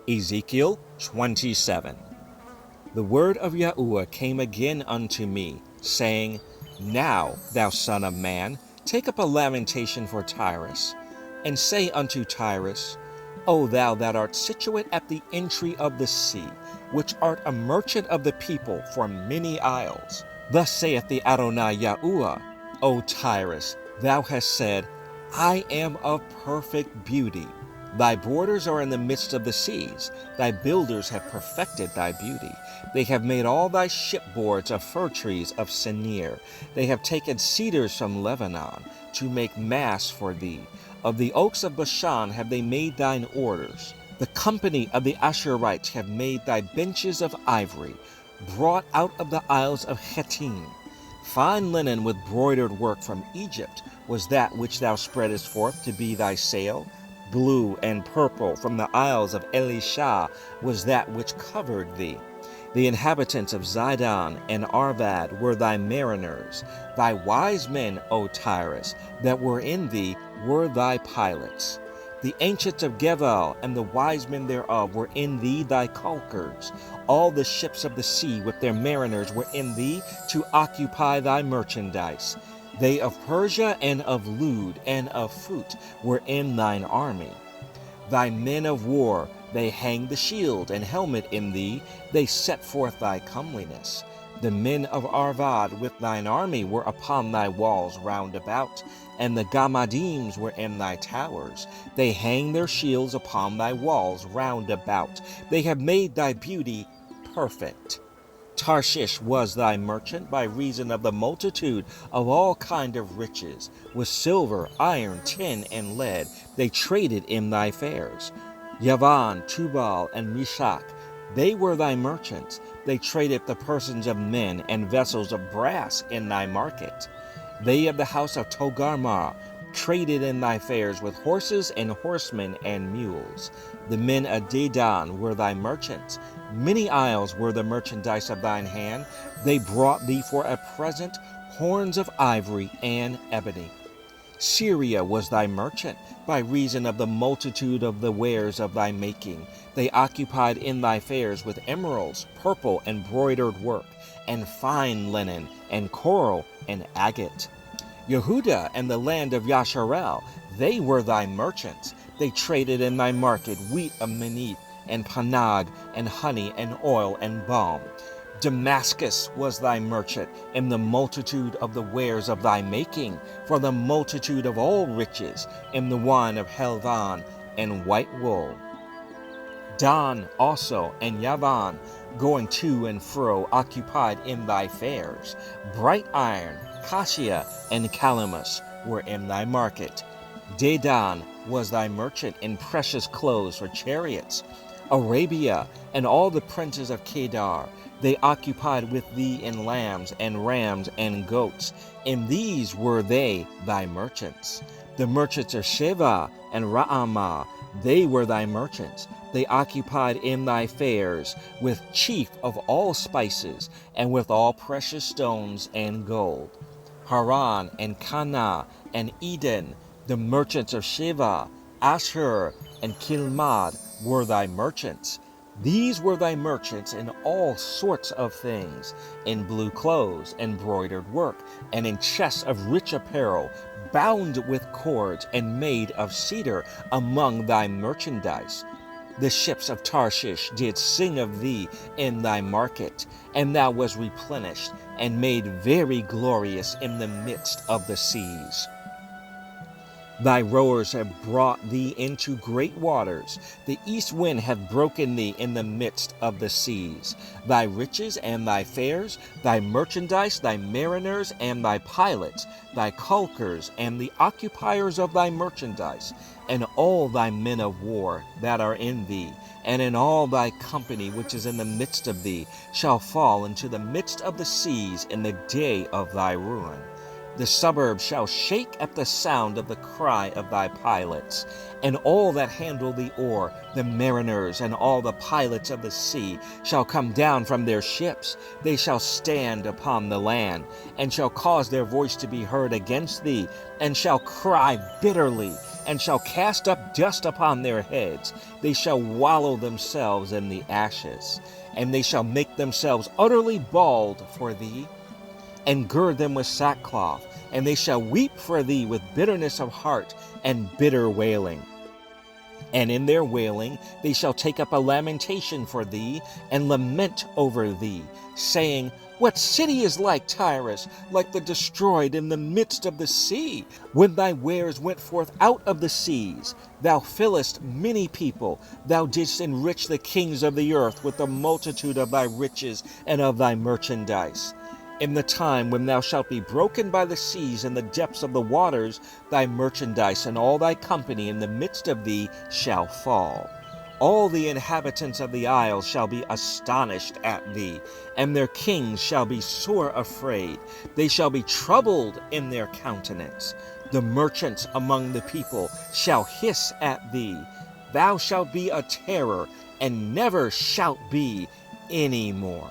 Ezekiel 27. The word of Yahuwah came again unto me, saying, Now, thou son of man, take up a lamentation for Tyrus, and say unto Tyrus, O thou that art situate at the entry of the sea, which art a merchant of the people for many isles. Thus saith the Adonai Yahuwah, O Tyrus, thou hast said, I am of perfect beauty. Thy borders are in the midst of the seas. Thy builders have perfected thy beauty. They have made all thy shipboards of fir trees of Senir. They have taken cedars from Lebanon to make masts for thee. Of the oaks of Bashan have they made thine orders. The company of the Asherites have made thy benches of ivory, brought out of the isles of Hettim. Fine linen with broidered work from Egypt was that which thou spreadest forth to be thy sail. Blue and purple from the isles of Elisha was that which covered thee. The inhabitants of Zidon and Arvad were thy mariners. Thy wise men, O Tyrus, that were in thee were thy pilots. The ancients of Gebal and the wise men thereof were in thee thy caulkers. All the ships of the sea with their mariners were in thee to occupy thy merchandise. They of Persia and of Lud and of Phut were in thine army. Thy men of war, they hang the shield and helmet in thee, they set forth thy comeliness. The men of Arvad with thine army were upon thy walls round about, and the Gamadims were in thy towers. They hang their shields upon thy walls round about. They have made thy beauty perfect. Tarshish was thy merchant by reason of the multitude of all kind of riches. With silver, iron, tin, and lead they traded in thy fairs. Yavan, Tubal, and Meshach, they were thy merchants. They traded the persons of men and vessels of brass in thy market. They of the house of Togarmah traded in thy fairs with horses and horsemen and mules. The men of Dedan were thy merchants. Many isles were the merchandise of thine hand. They brought thee for a present horns of ivory and ebony. Syria was thy merchant by reason of the multitude of the wares of thy making. They occupied in thy fairs with emeralds, purple, and broidered work, and fine linen, and coral, and agate. Yehuda and the land of Yasharel, they were thy merchants. They traded in thy market wheat of Menith, and panag, and honey, and oil, and balm. Damascus was thy merchant in the multitude of the wares of thy making, for the multitude of all riches, in the wine of Helvan and white wool. Dan also and Yavan, going to and fro, occupied in thy fairs. Bright iron, cassia, and calamus were in thy market. Dedan was thy merchant in precious clothes for chariots. Arabia and all the princes of Kedar, they occupied with thee in lambs and rams and goats. In these were they thy merchants. The merchants of Sheva and Raamah, they were thy merchants. They occupied in thy fairs with chief of all spices and with all precious stones and gold. Haran and Cana and Eden, the merchants of Sheva, Ashur, and Kilmad were thy merchants. These were thy merchants in all sorts of things, in blue clothes and broidered work, and in chests of rich apparel, bound with cords and made of cedar among thy merchandise. The ships of Tarshish did sing of thee in thy market, and thou wast replenished and made very glorious in the midst of the seas. Thy rowers have brought thee into great waters. The east wind hath broken thee in the midst of the seas. Thy riches and thy fairs, thy merchandise, thy mariners and thy pilots, thy caulkers and the occupiers of thy merchandise, and all thy men of war that are in thee, and in all thy company which is in the midst of thee, shall fall into the midst of the seas in the day of thy ruin. The suburbs shall shake at the sound of the cry of thy pilots, and all that handle the oar, the mariners, and all the pilots of the sea, shall come down from their ships. They shall stand upon the land, and shall cause their voice to be heard against thee, and shall cry bitterly. and shall cast up dust upon their heads. They shall wallow themselves in the ashes, and they shall make themselves utterly bald for thee, and gird them with sackcloth, and they shall weep for thee with bitterness of heart and bitter wailing. And in their wailing they shall take up a lamentation for thee, and lament over thee, saying, What city is like Tyrus, like the destroyed in the midst of the sea? When thy wares went forth out of the seas, thou fillest many people, thou didst enrich the kings of the earth with the multitude of thy riches and of thy merchandise. In the time when thou shalt be broken by the seas in the depths of the waters, thy merchandise and all thy company in the midst of thee shall fall. All the inhabitants of the isles shall be astonished at thee, and their kings shall be sore afraid. They shall be troubled in their countenance. The merchants among the people shall hiss at thee. Thou shalt be a terror, and never shalt be any more.